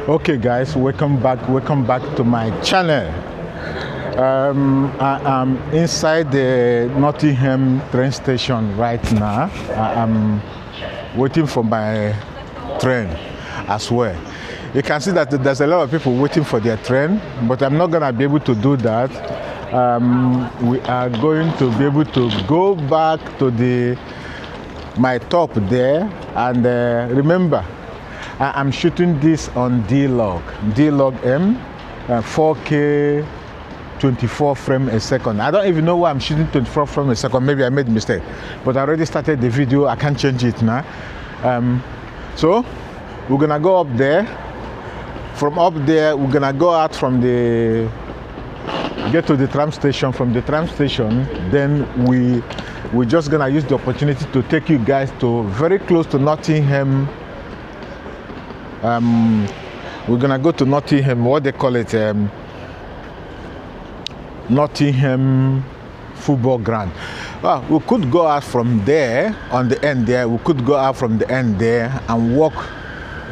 Okay guys, welcome back to my channel. I am inside the Nottingham train station right now. I am waiting for my train as well. You can see that there's a lot of people waiting for their train, but I'm not gonna be able to do that. We are going to be able to go back to my top there, and remember, I'm shooting this on D-Log M, 4K 24 frames a second. I don't even know why I'm shooting 24 frames a second. Maybe I made a mistake, but I already started the video. I can't change it now. So we're gonna go up there. From up there, we're gonna go out from get to the tram station. From the tram station, then we're just gonna use the opportunity to take you guys to very close to Nottingham. We're gonna go to Nottingham, what they call it, Nottingham football ground. Well, we could go out from there on the end there. We could go out from the end there and walk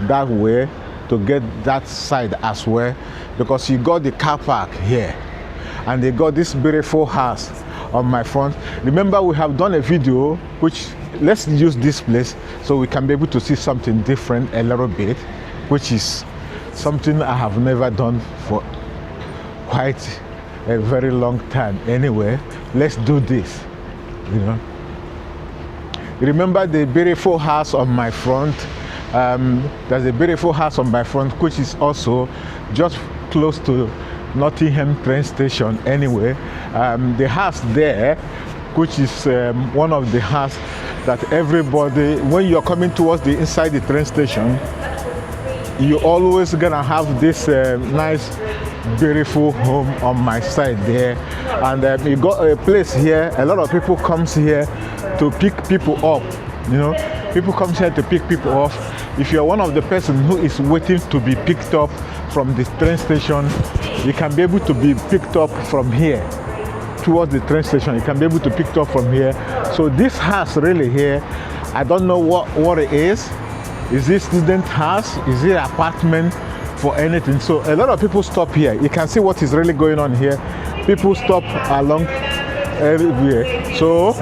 that way to get that side as well, because you got the car park here, and they got this beautiful house on my front. Remember, we have done a video which, let's use this place so we can be able to see something different a little bit, which is something I have never done for quite a very long time. Anyway, let's do this, you know. Remember the beautiful house on my front? There's a beautiful house on my front which is also just close to Nottingham train station. Anyway, the house there, which is one of the houses that everybody, when you're coming towards the inside the train station, you always gonna have this nice beautiful home on my side there. And you got a place here. A lot of people comes here to pick people up, you know. People come here to pick people up. If you're one of the person who is waiting to be picked up from the train station, you can be able to be picked up from here towards the train station. You can be able to pick up from here. So this house really here, I don't know what it is. Is this student house? Is it apartment for anything? So a lot of people stop here. You can see what is really going on here. People stop along everywhere. So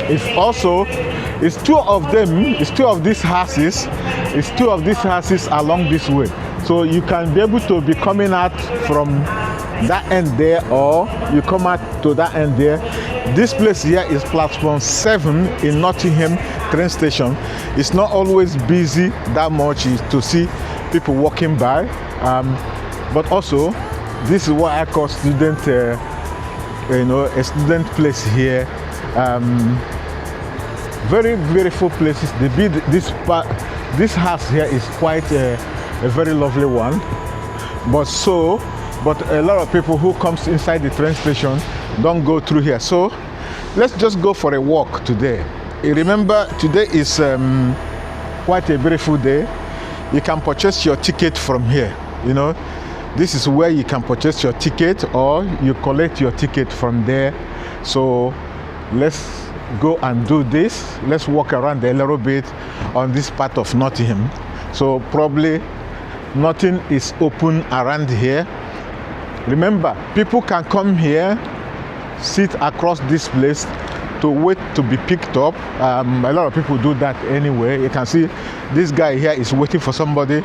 it's two of them. It's two of these houses. It's two of these houses along this way. So you can be able to be coming out from that end there, or you come out to that end there. This place here is platform 7 in Nottingham train station. It's not always busy that much to see people walking by, but also this is what I call student, a student place here. Very beautiful places. This house here is quite a very lovely one, but a lot of people who comes inside the train station don't go through here. So let's just go for a walk today. Remember, today is quite a beautiful day. You can purchase your ticket from here, you know. This is where you can purchase your ticket, or you collect your ticket from there. So let's go and do this. Let's walk around a little bit on this part of Nottingham. So probably nothing is open around here. Remember, people can come here, sit across this place to wait to be picked up. A lot of people do that anyway. You can see this guy here is waiting for somebody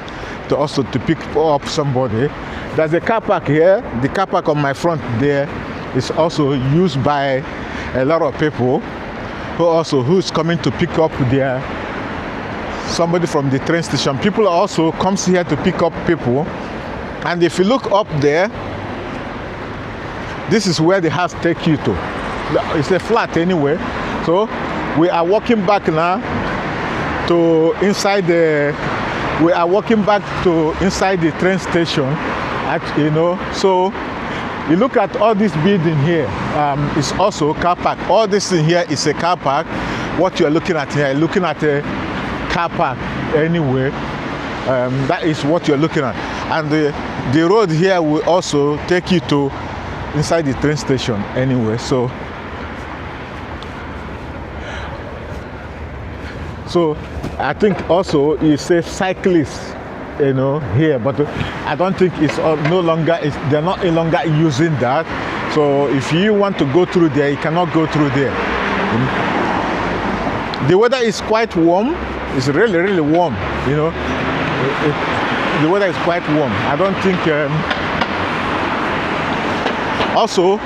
to pick up somebody. There's a car park here. The car park on my front there is also used by a lot of people who's coming to pick up somebody from the train station. People also comes here to pick up people. And if you look up there, this is where the house take you to. It's a flat anyway. So we are walking back now to inside the train station, you know. So you look at all this building here, it's also car park. All this in here is a car park. What you are looking at here, you're looking at a car park anyway. That is what you're looking at. And the road here will also take you to inside the train station anyway. So I think also it's a cyclist you know, here, but I don't think it's no longer, they're not any longer using that. So if you want to go through there, you cannot go through there. The weather is quite warm. It's really, really warm, you know. The weather is quite warm. I don't think, also,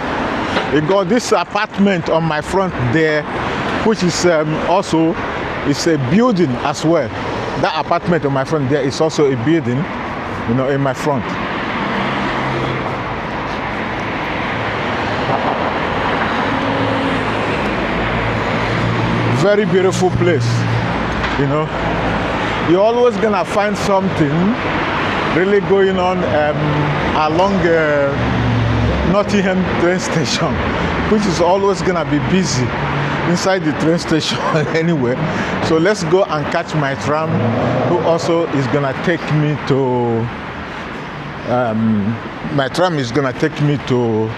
you got this apartment on my front there, which is also, it's a building as well. That apartment on my front there is also a building, you know, in my front. Very beautiful place, you know. You're always gonna find something really going on along Nottingham train station, which is always gonna be busy inside the train station anyway. So let's go and catch my tram, who also is gonna take me to my tram is gonna take me to,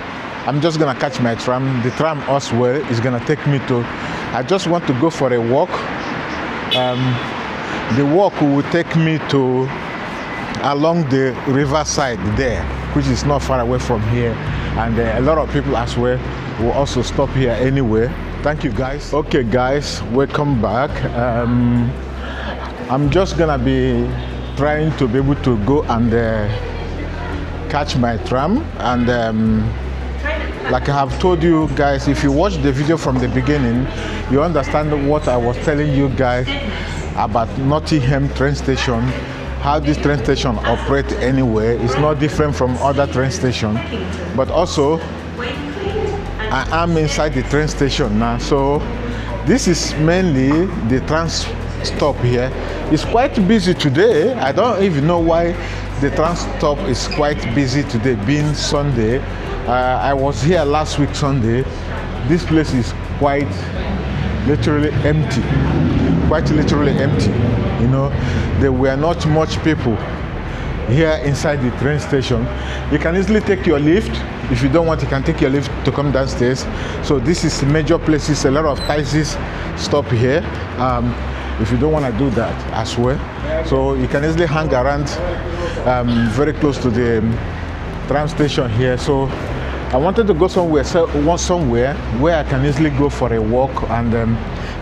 I'm just gonna catch my tram. The tram as well is gonna take me to, I just want to go for a walk. The walk will take me to along the riverside there, which is not far away from here, and a lot of people as well will also stop here anyway. Thank you guys. Okay guys, welcome back. I'm just gonna be trying to be able to go and catch my tram, and like I have told you guys, if you watch the video from the beginning, you understand what I was telling you guys about Nottingham train station, how this train station operates anyway. It's not different from other train stations, but also I am inside the train station now. So this is mainly the trans stop here. It's quite busy today. I don't even know why the trans stop is quite busy today, being Sunday. I was here last week Sunday. This place is quite literally empty. Quite literally empty. You know, there were not much people here inside the train station. You can easily take your lift. If you don't want, you can take your lift to come downstairs. So this is major places. A lot of taxis stop here. If you don't want to do that as well, so you can easily hang around very close to the tram station here. So I wanted to go somewhere where I can easily go for a walk and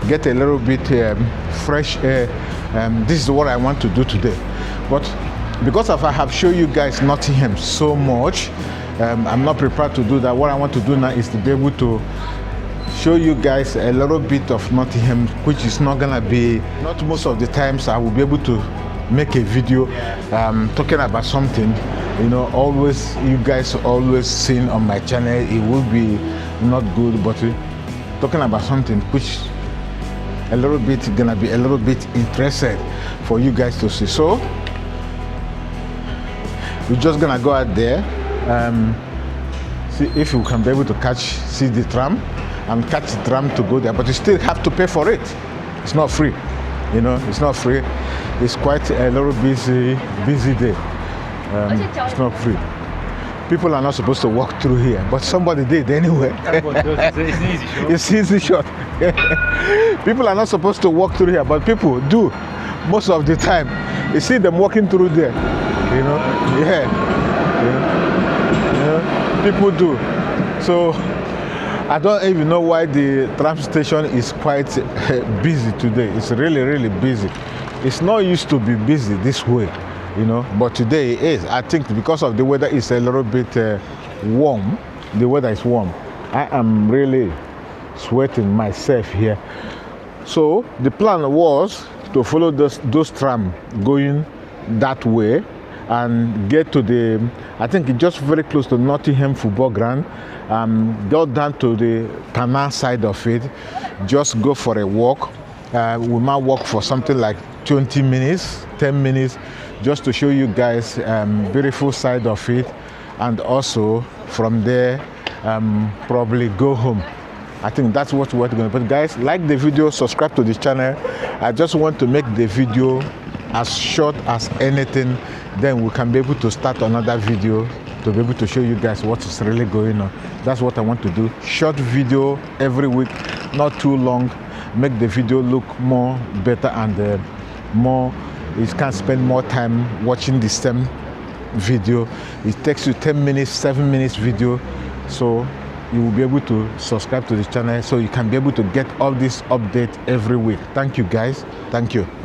get a little bit fresh air. This is what I want to do today. But because I have shown you guys Nottingham so much, I'm not prepared to do that. What I want to do now is to be able to show you guys a little bit of Nottingham, which is not gonna be, not most of the times I will be able to make a video talking about something, you know, always, you guys always seen on my channel, it will be not good, but talking about something which a little bit gonna be a little bit interested for you guys to see. So we're just gonna go out there, see if we can be able to see the tram and catch the tram to go there, but you still have to pay for it. It's not free, you know, it's not free. It's quite a little busy day. It's not free. People are not supposed to walk through here, but somebody did anyway. It's easy shot. People are not supposed to walk through here, but people do most of the time. You see them walking through there, you know. Yeah, people do. So I don't even know why the tram station is quite busy today. It's really, really busy. It's not used to be busy this way, you know, but today it is. I think because of the weather is a little bit warm. The weather is warm. I am really sweating myself here. So the plan was to follow those tram going that way and get to the, I think it's just very close to Nottingham football ground, go down to the canal side of it, just go for a walk. We might walk for something like 20 minutes, 10 minutes, just to show you guys beautiful side of it, and also from there probably go home. I think that's what we're going to put. Guys, like the video, subscribe to the channel. I just want to make the video as short as anything, then we can be able to start another video to be able to show you guys what is really going on. That's what I want to do. Short video every week, not too long. Make the video look more better and more you can't spend more time watching the same video. It takes you 10 minutes, 7 minutes video, so you will be able to subscribe to the channel so you can be able to get all this update every week. Thank you guys. Thank you.